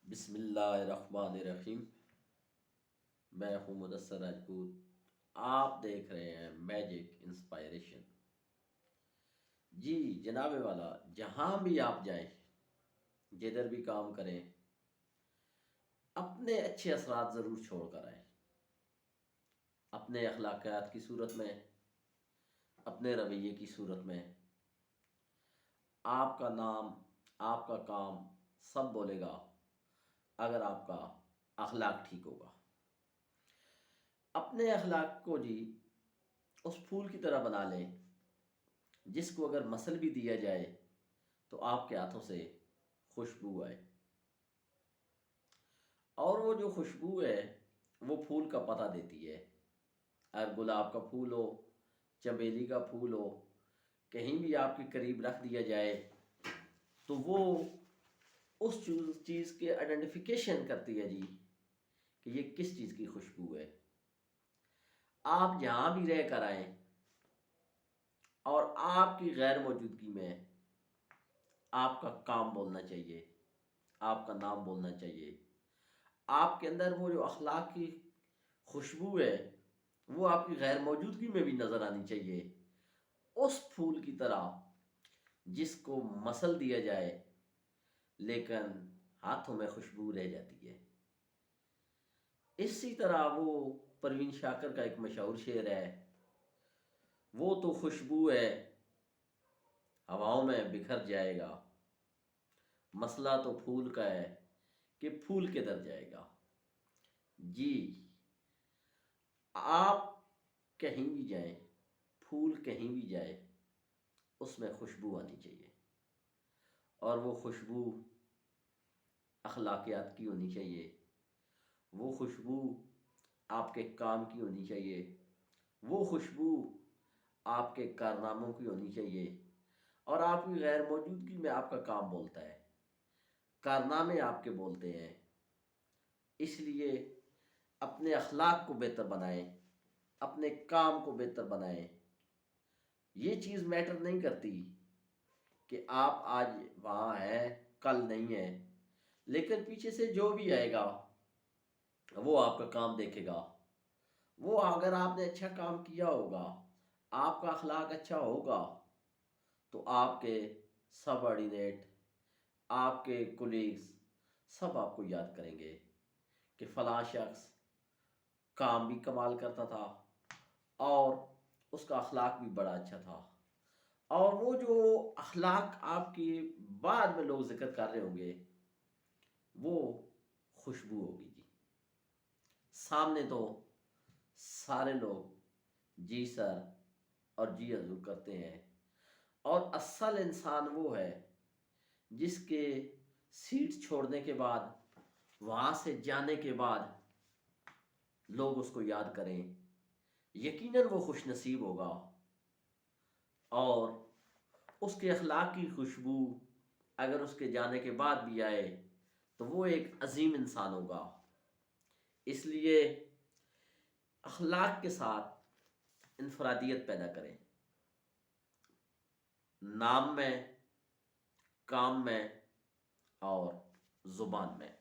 بسم اللہ الرحمن الرحیم۔ میں ہوں مدثر راجپوت، آپ دیکھ رہے ہیں میجک انسپائریشن۔ جی جناب والا، جہاں بھی آپ جائیں، جدھر بھی کام کریں، اپنے اچھے اثرات ضرور چھوڑ کر آئیں، اپنے اخلاقیات کی صورت میں، اپنے رویے کی صورت میں۔ آپ کا نام، آپ کا کام سب بولے گا اگر آپ کا اخلاق ٹھیک ہوگا۔ اپنے اخلاق کو جی اس پھول کی طرح بنا لیں جس کو اگر مسل بھی دیا جائے تو آپ کے ہاتھوں سے خوشبو آئے، اور وہ جو خوشبو ہے وہ پھول کا پتہ دیتی ہے۔ اگر گلاب کا پھول ہو، چمیلی کا پھول ہو، کہیں بھی آپ کے قریب رکھ دیا جائے تو وہ اس چیز کے آئیڈینٹیفیکیشن کرتی ہے جی کہ یہ کس چیز کی خوشبو ہے۔ آپ جہاں بھی رہ کر آئیں اور آپ کی غیر موجودگی میں آپ کا کام بولنا چاہیے، آپ کا نام بولنا چاہیے۔ آپ کے اندر وہ جو اخلاق کی خوشبو ہے وہ آپ کی غیر موجودگی میں بھی نظر آنی چاہیے، اس پھول کی طرح جس کو مسل دیا جائے لیکن ہاتھوں میں خوشبو رہ جاتی ہے۔ اسی طرح وہ پروین شاکر کا ایک مشہور شعر ہے، وہ تو خوشبو ہے ہواؤں میں بکھر جائے گا، مسئلہ تو پھول کا ہے کہ پھول کدھر جائے گا۔ جی آپ کہیں بھی جائیں، پھول کہیں بھی جائے، اس میں خوشبو آنی چاہیے، اور وہ خوشبو اخلاقیات کی ہونی چاہیے، وہ خوشبو آپ کے کام کی ہونی چاہیے، وہ خوشبو آپ کے کارناموں کی ہونی چاہیے، اور آپ کی غیر موجودگی میں آپ کا کام بولتا ہے، کارنامے آپ کے بولتے ہیں۔ اس لیے اپنے اخلاق کو بہتر بنائیں، اپنے کام کو بہتر بنائیں۔ یہ چیز میٹر نہیں کرتی کہ آپ آج وہاں ہیں کل نہیں ہیں، لیکن پیچھے سے جو بھی آئے گا وہ آپ کا کام دیکھے گا۔ وہ اگر آپ نے اچھا کام کیا ہوگا، آپ کا اخلاق اچھا ہوگا، تو آپ کے سب آرڈینیٹ، آپ کے کولیگز سب آپ کو یاد کریں گے کہ فلاں شخص کام بھی کمال کرتا تھا اور اس کا اخلاق بھی بڑا اچھا تھا۔ اور وہ جو اخلاق آپ کی بعد میں لوگ ذکر کر رہے ہوں گے وہ خوشبو ہوگی جی۔ سامنے تو سارے لوگ جی سر اور جی حضور کرتے ہیں، اور اصل انسان وہ ہے جس کے سیٹ چھوڑنے کے بعد، وہاں سے جانے کے بعد لوگ اس کو یاد کریں، یقیناً وہ خوش نصیب ہوگا، اور اس کے اخلاق کی خوشبو اگر اس کے جانے کے بعد بھی آئے تو وہ ایک عظیم انسان ہوگا۔ اس لیے اخلاق کے ساتھ انفرادیت پیدا کریں، نام میں، کام میں اور زبان میں۔